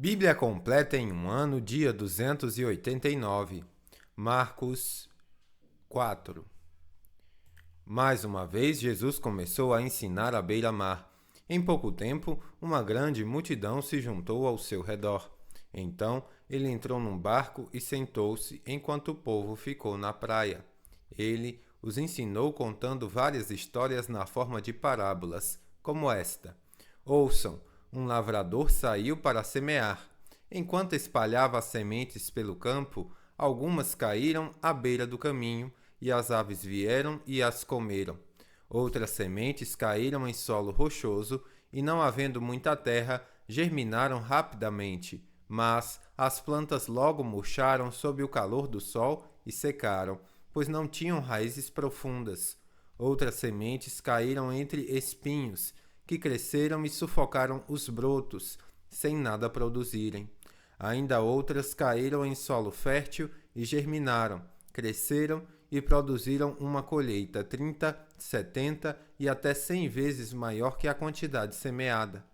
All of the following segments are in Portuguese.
Bíblia completa em um ano, dia 289. Marcos 4. Mais uma vez, Jesus começou a ensinar à beira-mar. Em pouco tempo, uma grande multidão se juntou ao seu redor. Então, ele entrou num barco e sentou-se, enquanto o povo ficou na praia. Ele os ensinou contando várias histórias na forma de parábolas, como esta. Ouçam, um lavrador saiu para semear. Enquanto espalhava as sementes pelo campo, algumas caíram à beira do caminho, e as aves vieram e as comeram. Outras sementes caíram em solo rochoso, e não havendo muita terra, germinaram rapidamente, mas as plantas logo murcharam sob o calor do sol e secaram, pois não tinham raízes profundas. Outras sementes caíram entre espinhos, que cresceram e sufocaram os brotos, sem nada produzirem. Ainda outras caíram em solo fértil e germinaram, cresceram e produziram uma colheita 30, 70 e até 100 vezes maior que a quantidade semeada.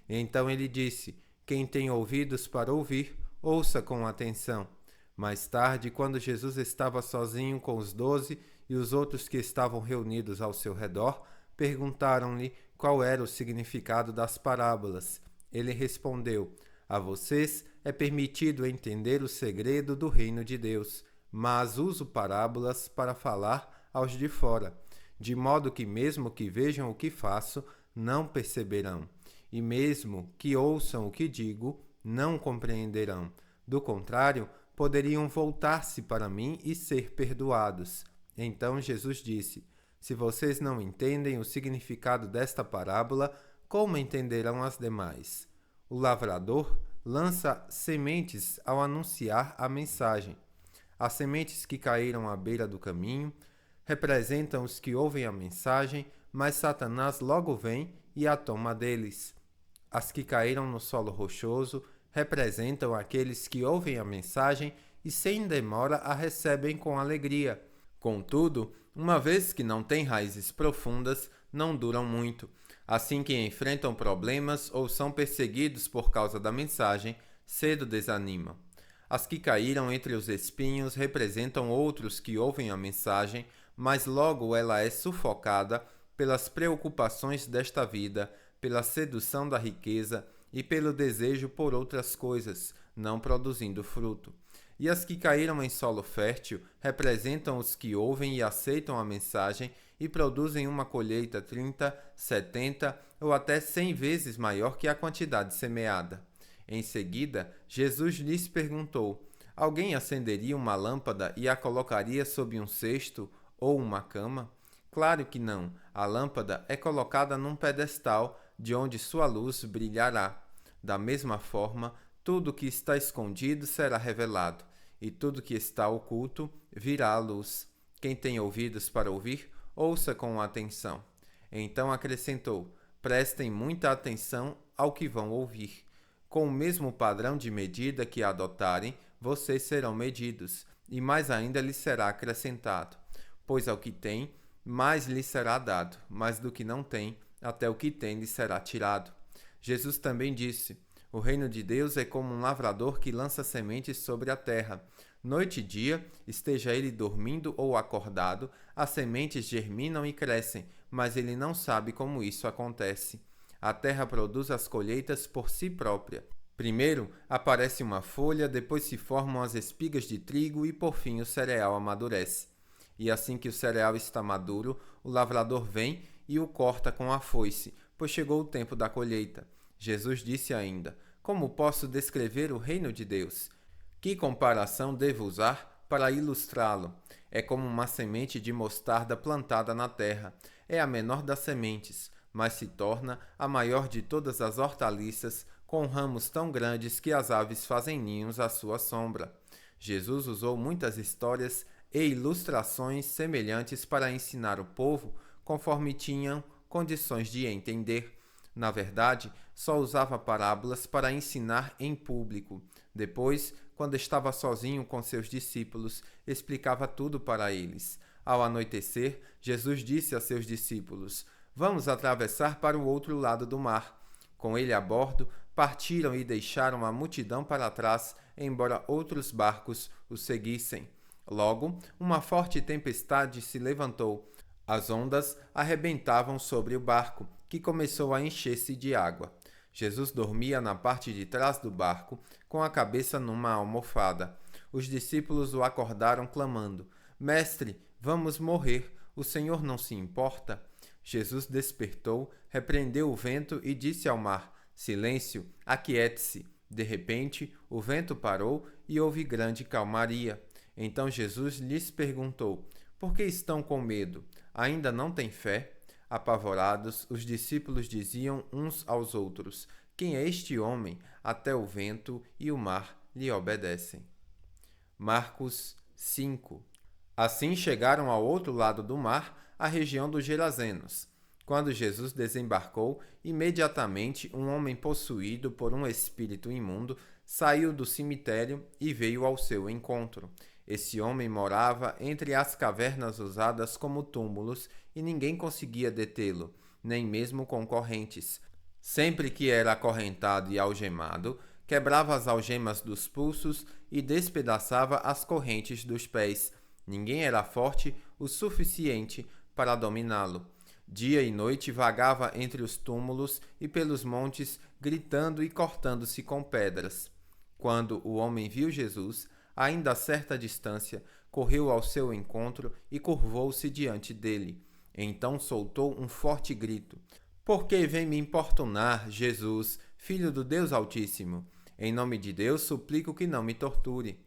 Então ele disse: quem tem ouvidos para ouvir, ouça com atenção. Mais tarde, quando Jesus estava sozinho com os 12 e os outros que estavam reunidos ao seu redor, perguntaram-lhe qual era o significado das parábolas. Ele respondeu: a vocês é permitido entender o segredo do reino de Deus, mas uso parábolas para falar aos de fora, de modo que mesmo que vejam o que faço, não perceberão, e mesmo que ouçam o que digo, não compreenderão. Do contrário, poderiam voltar-se para mim e ser perdoados. Então Jesus disse: se vocês não entendem o significado desta parábola, como entenderão as demais? O lavrador lança sementes ao anunciar a mensagem. As sementes que caíram à beira do caminho representam os que ouvem a mensagem, mas Satanás logo vem e a toma deles. As que caíram no solo rochoso representam aqueles que ouvem a mensagem e sem demora a recebem com alegria. Contudo, uma vez que não têm raízes profundas, não duram muito. Assim que enfrentam problemas ou são perseguidos por causa da mensagem, cedo desanimam. As que caíram entre os espinhos representam outros que ouvem a mensagem, mas logo ela é sufocada pelas preocupações desta vida, pela sedução da riqueza e pelo desejo por outras coisas, não produzindo fruto. E as que caíram em solo fértil representam os que ouvem e aceitam a mensagem e produzem uma colheita 30, 70 ou até 100 vezes maior que a quantidade semeada. Em seguida, Jesus lhes perguntou: alguém acenderia uma lâmpada e a colocaria sob um cesto ou uma cama? Claro que não. A lâmpada é colocada num pedestal, de onde sua luz brilhará. Da mesma forma, tudo que está escondido será revelado, e tudo que está oculto virá à luz. Quem tem ouvidos para ouvir, ouça com atenção. Então acrescentou: prestem muita atenção ao que vão ouvir. Com o mesmo padrão de medida que adotarem, vocês serão medidos, e mais ainda lhes será acrescentado. Pois ao que tem, mais lhe será dado, mas do que não tem, até o que tem lhe será tirado. Jesus também disse: o reino de Deus é como um lavrador que lança sementes sobre a terra. Noite e dia, esteja ele dormindo ou acordado, as sementes germinam e crescem, mas ele não sabe como isso acontece. A terra produz as colheitas por si própria. Primeiro aparece uma folha, depois se formam as espigas de trigo e por fim o cereal amadurece. E assim que o cereal está maduro, o lavrador vem e o corta com a foice, pois chegou o tempo da colheita. Jesus disse ainda: como posso descrever o reino de Deus? Que comparação devo usar para ilustrá-lo? É como uma semente de mostarda plantada na terra. É a menor das sementes, mas se torna a maior de todas as hortaliças, com ramos tão grandes que as aves fazem ninhos à sua sombra. Jesus usou muitas histórias e ilustrações semelhantes para ensinar o povo conforme tinham condições de entender. Na verdade, só usava parábolas para ensinar em público. Depois, quando estava sozinho com seus discípulos, explicava tudo para eles. Ao anoitecer, Jesus disse a seus discípulos: vamos atravessar para o outro lado do mar. Com ele a bordo, partiram e deixaram a multidão para trás, embora outros barcos os seguissem. Logo, uma forte tempestade se levantou. As ondas arrebentavam sobre o barco, que começou a encher-se de água. Jesus dormia na parte de trás do barco, com a cabeça numa almofada. Os discípulos o acordaram, clamando: Mestre, vamos morrer, o Senhor não se importa? Jesus despertou, repreendeu o vento e disse ao mar: Silêncio, aquiete-se. De repente, o vento parou e houve grande calmaria. Então Jesus lhes perguntou: Por que estão com medo? Ainda não têm fé? Apavorados, os discípulos diziam uns aos outros: Quem é este homem? Até o vento e o mar lhe obedecem. Marcos 5. Assim chegaram ao outro lado do mar, a região dos Gerazenos. Quando Jesus desembarcou, imediatamente um homem possuído por um espírito imundo saiu do cemitério e veio ao seu encontro. Esse homem morava entre as cavernas usadas como túmulos e ninguém conseguia detê-lo, nem mesmo com correntes. Sempre que era acorrentado e algemado, quebrava as algemas dos pulsos e despedaçava as correntes dos pés. Ninguém era forte o suficiente para dominá-lo. Dia e noite vagava entre os túmulos e pelos montes, gritando e cortando-se com pedras. Quando o homem viu Jesus, ainda a certa distância, correu ao seu encontro e curvou-se diante dele. Então soltou um forte grito: Por que vem me importunar, Jesus, Filho do Deus Altíssimo? Em nome de Deus, suplico que não me torture.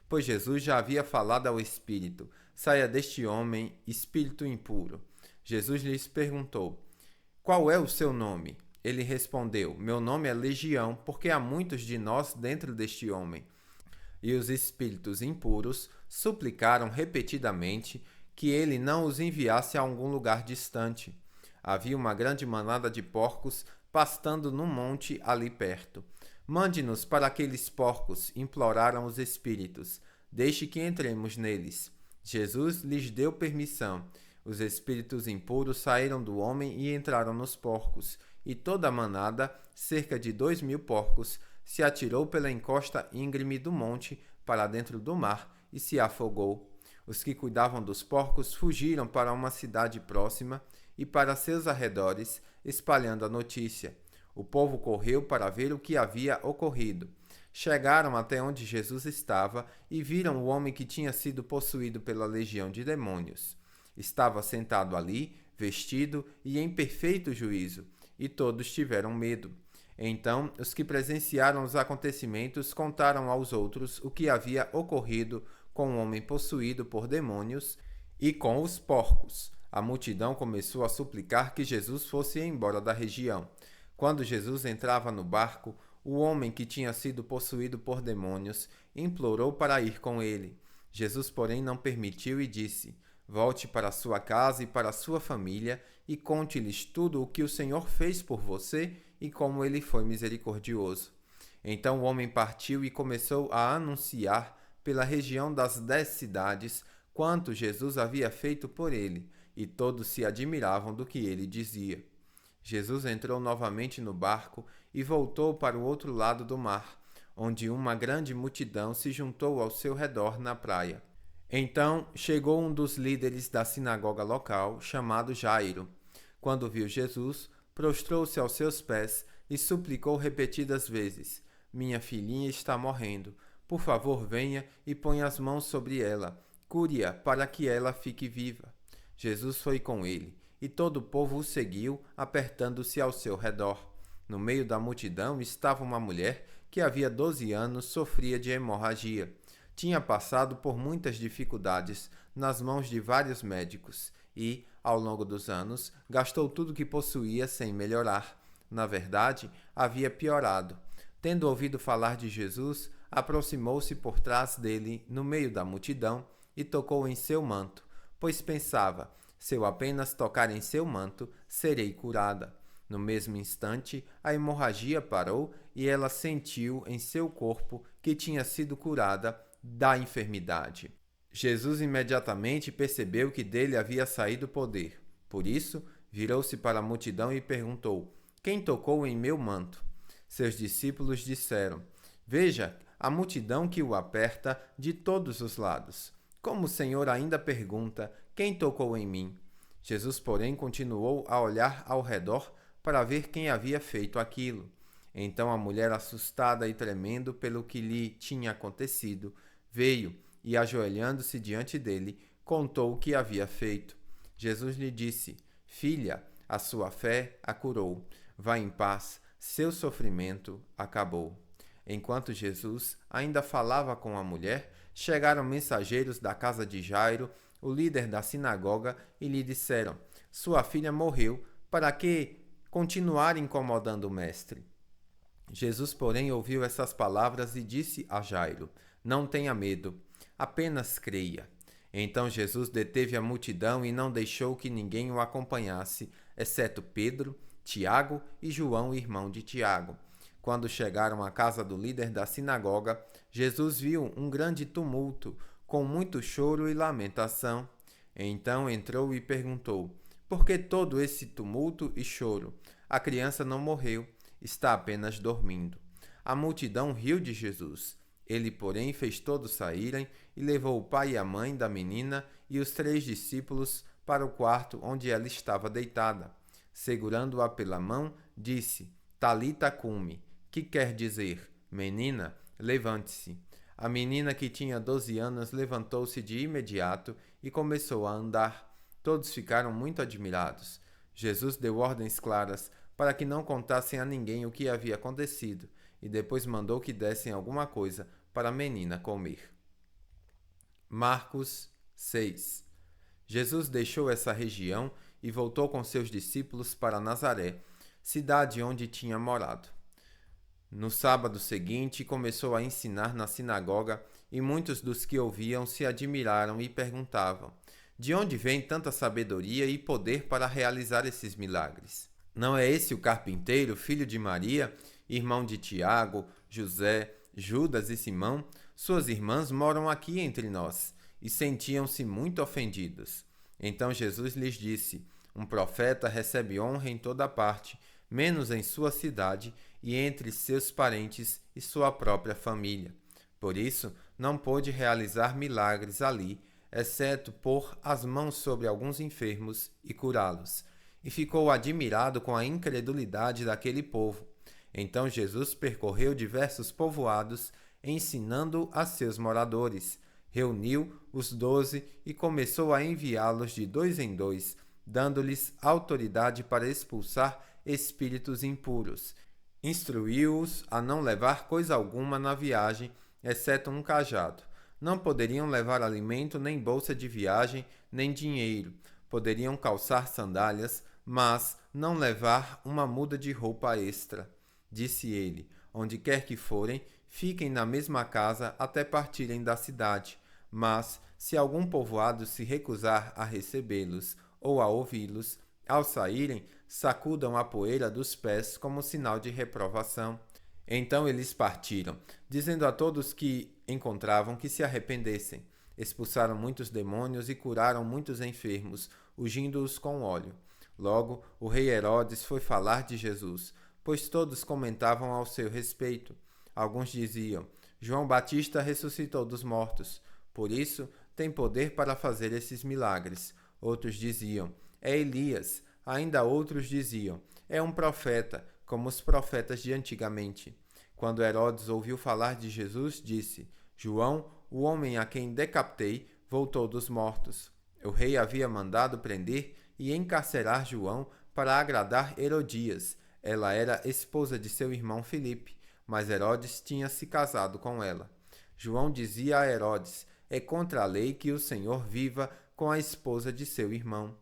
Pois Jesus já havia falado ao espírito: Saia deste homem, espírito impuro. Jesus lhes perguntou: Qual é o seu nome? Ele respondeu: Meu nome é Legião, porque há muitos de nós dentro deste homem. E os espíritos impuros suplicaram repetidamente que ele não os enviasse a algum lugar distante. Havia uma grande manada de porcos pastando num monte ali perto. Mande-nos para aqueles porcos, imploraram os espíritos. Deixe que entremos neles. Jesus lhes deu permissão. Os espíritos impuros saíram do homem e entraram nos porcos, e toda a manada, cerca de 2.000 porcos, se atirou pela encosta íngreme do monte para dentro do mar e se afogou. Os que cuidavam dos porcos fugiram para uma cidade próxima e para seus arredores, espalhando a notícia. O povo correu para ver o que havia ocorrido. Chegaram até onde Jesus estava e viram o homem que tinha sido possuído pela legião de demônios. Estava sentado ali, vestido e em perfeito juízo, e todos tiveram medo. Então, os que presenciaram os acontecimentos contaram aos outros o que havia ocorrido com o homem possuído por demônios e com os porcos. A multidão começou a suplicar que Jesus fosse embora da região. Quando Jesus entrava no barco, o homem que tinha sido possuído por demônios implorou para ir com ele. Jesus, porém, não permitiu e disse: Volte para sua casa e para sua família e conte-lhes tudo o que o Senhor fez por você e como ele foi misericordioso. Então o homem partiu e começou a anunciar pela região das 10 cidades quanto Jesus havia feito por ele, e todos se admiravam do que ele dizia. Jesus entrou novamente no barco e voltou para o outro lado do mar, onde uma grande multidão se juntou ao seu redor na praia. Então chegou um dos líderes da sinagoga local, chamado Jairo. Quando viu Jesus, prostrou-se aos seus pés e suplicou repetidas vezes: Minha filhinha está morrendo. Por favor, venha e ponha as mãos sobre ela. Cure-a para que ela fique viva. Jesus foi com ele, e todo o povo o seguiu, apertando-se ao seu redor. No meio da multidão estava uma mulher que havia 12 anos sofria de hemorragia. Tinha passado por muitas dificuldades nas mãos de vários médicos e, ao longo dos anos, gastou tudo que possuía sem melhorar. Na verdade, havia piorado. Tendo ouvido falar de Jesus, aproximou-se por trás dele, no meio da multidão, e tocou em seu manto, pois pensava: se eu apenas tocar em seu manto, serei curada. No mesmo instante, a hemorragia parou e ela sentiu em seu corpo que tinha sido curada da enfermidade. Jesus imediatamente percebeu que dele havia saído poder. Por isso, virou-se para a multidão e perguntou: Quem tocou em meu manto? Seus discípulos disseram: Veja a multidão que o aperta de todos os lados. Como o Senhor ainda pergunta: Quem tocou em mim? Jesus, porém, continuou a olhar ao redor para ver quem havia feito aquilo. Então a mulher, assustada e tremendo pelo que lhe tinha acontecido, veio e, ajoelhando-se diante dele, contou o que havia feito. Jesus lhe disse: Filha, a sua fé a curou. Vá em paz, seu sofrimento acabou. Enquanto Jesus ainda falava com a mulher, chegaram mensageiros da casa de Jairo, o líder da sinagoga, e lhe disseram: Sua filha morreu, para que continuar incomodando o mestre? Jesus, porém, ouviu essas palavras e disse a Jairo: Não tenha medo, apenas creia. Então Jesus deteve a multidão e não deixou que ninguém o acompanhasse, exceto Pedro, Tiago e João, irmão de Tiago. Quando chegaram à casa do líder da sinagoga, Jesus viu um grande tumulto, com muito choro e lamentação. Então entrou e perguntou: Por que todo esse tumulto e choro? A criança não morreu, está apenas dormindo. A multidão riu de Jesus. Ele, porém, fez todos saírem e levou o pai e a mãe da menina e os 3 discípulos para o quarto onde ela estava deitada. Segurando-a pela mão, disse: Talita cumi, que quer dizer: Menina, levante-se. A menina, que tinha 12 anos, levantou-se de imediato e começou a andar. Todos ficaram muito admirados. Jesus deu ordens claras para que não contassem a ninguém o que havia acontecido, e depois mandou que dessem alguma coisa para a menina comer. Marcos 6. Jesus deixou essa região e voltou com seus discípulos para Nazaré, cidade onde tinha morado. No sábado seguinte, começou a ensinar na sinagoga, e muitos dos que ouviam se admiraram e perguntavam: De onde vem tanta sabedoria e poder para realizar esses milagres? Não é esse o carpinteiro, filho de Maria, irmão de Tiago, José, Judas e Simão? Suas irmãs moram aqui entre nós. E sentiam-se muito ofendidos. Então Jesus lhes disse: Um profeta recebe honra em toda parte, menos em sua cidade e entre seus parentes e sua própria família. Por isso, não pôde realizar milagres ali, exceto pôr as mãos sobre alguns enfermos e curá-los. E ficou admirado com a incredulidade daquele povo. Então Jesus percorreu diversos povoados, ensinando a seus moradores. Reuniu os 12 e começou a enviá-los de 2 em 2, dando-lhes autoridade para expulsar espíritos impuros. Instruiu-os a não levar coisa alguma na viagem, exceto um cajado. Não poderiam levar alimento, nem bolsa de viagem, nem dinheiro. Poderiam calçar sandálias, mas não levar uma muda de roupa extra. Disse ele: Onde quer que forem, fiquem na mesma casa até partirem da cidade. Mas, se algum povoado se recusar a recebê-los ou a ouvi-los, ao saírem, sacudam a poeira dos pés como sinal de reprovação. Então eles partiram, dizendo a todos que encontravam que se arrependessem. Expulsaram muitos demônios e curaram muitos enfermos, ungindo-os com óleo. Logo, o rei Herodes foi falar de Jesus, pois todos comentavam ao seu respeito. Alguns diziam: João Batista ressuscitou dos mortos, por isso tem poder para fazer esses milagres. Outros diziam: É Elias. Ainda outros diziam: É um profeta, como os profetas de antigamente. Quando Herodes ouviu falar de Jesus, disse: João, o homem a quem decapitei, voltou dos mortos. O rei havia mandado prender e encarcerar João para agradar Herodias. Ela era esposa de seu irmão Filipe, mas Herodes tinha se casado com ela. João dizia a Herodes: É contra a lei que o Senhor viva com a esposa de seu irmão.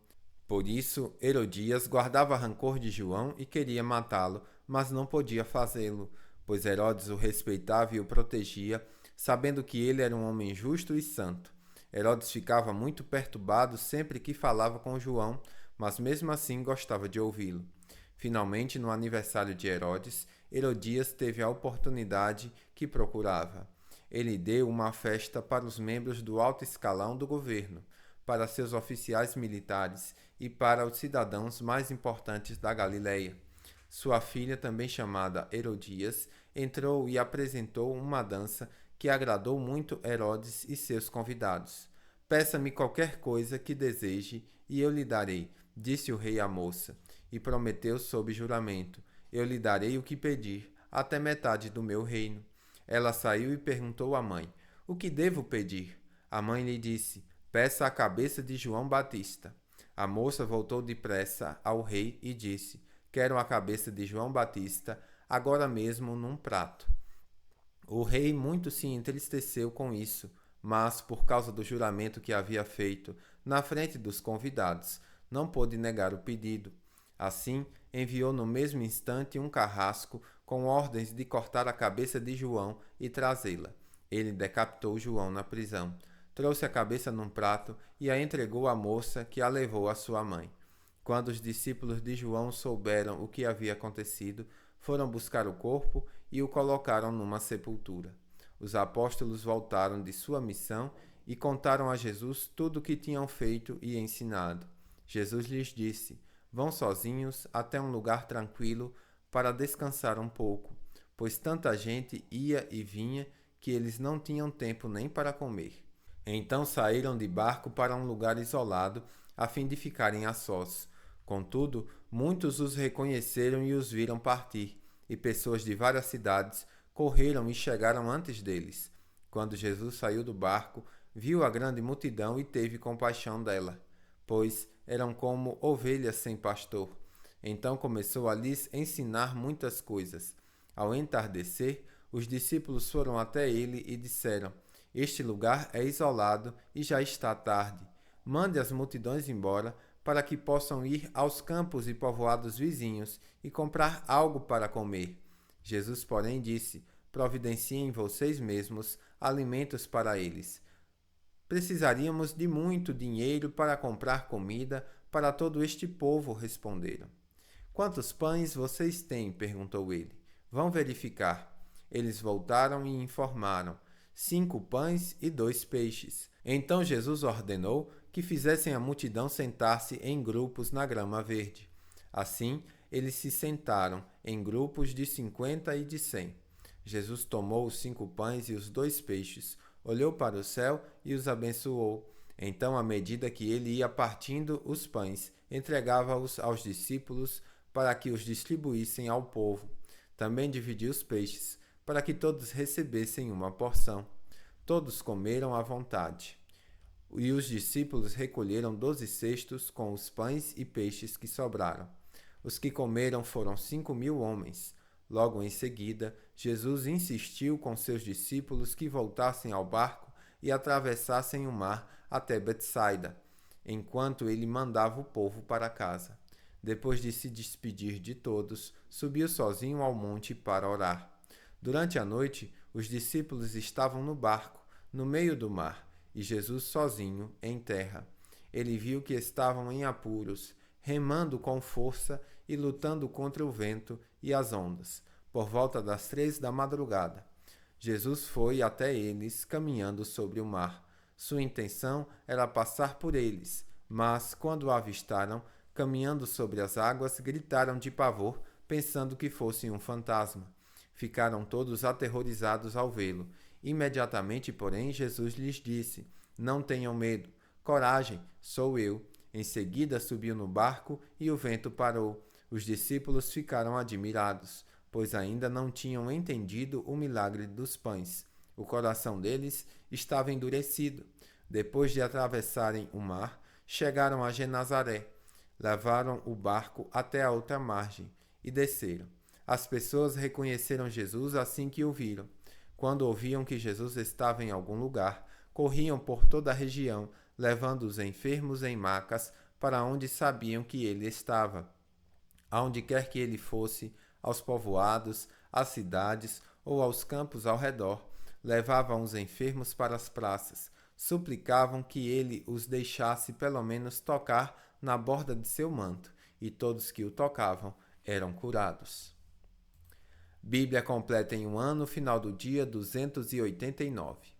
Por isso, Herodias guardava rancor de João e queria matá-lo, mas não podia fazê-lo, pois Herodes o respeitava e o protegia, sabendo que ele era um homem justo e santo. Herodes ficava muito perturbado sempre que falava com João, mas mesmo assim gostava de ouvi-lo. Finalmente, no aniversário de Herodes, Herodias teve a oportunidade que procurava. Ele deu uma festa para os membros do alto escalão do governo, para seus oficiais militares e para os cidadãos mais importantes da Galileia. Sua filha, também chamada Herodias, entrou e apresentou uma dança que agradou muito Herodes e seus convidados. Peça-me qualquer coisa que deseje e eu lhe darei, disse o rei à moça, e prometeu sob juramento: eu lhe darei o que pedir, até metade do meu reino. Ela saiu e perguntou à mãe: o que devo pedir? A mãe lhe disse: peça a cabeça de João Batista. A moça voltou depressa ao rei e disse: quero a cabeça de João Batista, agora mesmo num prato. O rei muito se entristeceu com isso, mas, por causa do juramento que havia feito na frente dos convidados, não pôde negar o pedido. Assim, enviou no mesmo instante um carrasco com ordens de cortar a cabeça de João e trazê-la. Ele decapitou João na prisão, trouxe a cabeça num prato e a entregou à moça, que a levou à sua mãe. Quando os discípulos de João souberam o que havia acontecido, foram buscar o corpo e o colocaram numa sepultura. Os apóstolos voltaram de sua missão e contaram a Jesus tudo o que tinham feito e ensinado. Jesus lhes disse: vão sozinhos até um lugar tranquilo para descansar um pouco, pois tanta gente ia e vinha que eles não tinham tempo nem para comer. Então saíram de barco para um lugar isolado, a fim de ficarem a sós. Contudo, muitos os reconheceram e os viram partir, e pessoas de várias cidades correram e chegaram antes deles. Quando Jesus saiu do barco, viu a grande multidão e teve compaixão dela, pois eram como ovelhas sem pastor. Então começou a lhes ensinar muitas coisas. Ao entardecer, os discípulos foram até ele e disseram: este lugar é isolado e já está tarde. Mande as multidões embora, para que possam ir aos campos e povoados vizinhos e comprar algo para comer. Jesus, porém, disse: providenciem vocês mesmos alimentos para eles. Precisaríamos de muito dinheiro para comprar comida para todo este povo, responderam. Quantos pães vocês têm? Perguntou ele. Vão verificar. Eles voltaram e informaram: 5 pães e 2 peixes. Então Jesus ordenou que fizessem a multidão sentar-se em grupos na grama verde. Assim, eles se sentaram em grupos de 50 e de 100. Jesus tomou os 5 pães e os 2 peixes, olhou para o céu e os abençoou. Então, à medida que ele ia partindo os pães, entregava-os aos discípulos para que os distribuíssem ao povo. Também dividiu os peixes, para que todos recebessem uma porção. Todos comeram à vontade. E os discípulos recolheram 12 cestos com os pães e peixes que sobraram. Os que comeram foram 5.000 homens. Logo em seguida, Jesus insistiu com seus discípulos que voltassem ao barco e atravessassem o mar até Betsaida, enquanto ele mandava o povo para casa. Depois de se despedir de todos, subiu sozinho ao monte para orar. Durante a noite, os discípulos estavam no barco, no meio do mar, e Jesus sozinho em terra. Ele viu que estavam em apuros, remando com força e lutando contra o vento e as ondas. Por volta das 3 da madrugada, Jesus foi até eles, caminhando sobre o mar. Sua intenção era passar por eles, mas, quando o avistaram, caminhando sobre as águas, gritaram de pavor, pensando que fosse um fantasma. Ficaram todos aterrorizados ao vê-lo. Imediatamente, porém, Jesus lhes disse: não tenham medo. Coragem, sou eu. Em seguida subiu no barco e o vento parou. Os discípulos ficaram admirados, pois ainda não tinham entendido o milagre dos pães. O coração deles estava endurecido. Depois de atravessarem o mar, chegaram a Genazaré. Levaram o barco até a outra margem e desceram. As pessoas reconheceram Jesus assim que o viram. Quando ouviam que Jesus estava em algum lugar, corriam por toda a região, levando os enfermos em macas para onde sabiam que ele estava. Aonde quer que ele fosse, aos povoados, às cidades ou aos campos ao redor, levavam os enfermos para as praças, suplicavam que ele os deixasse pelo menos tocar na borda de seu manto, e todos que o tocavam eram curados. Bíblia completa em um ano, final do dia 289.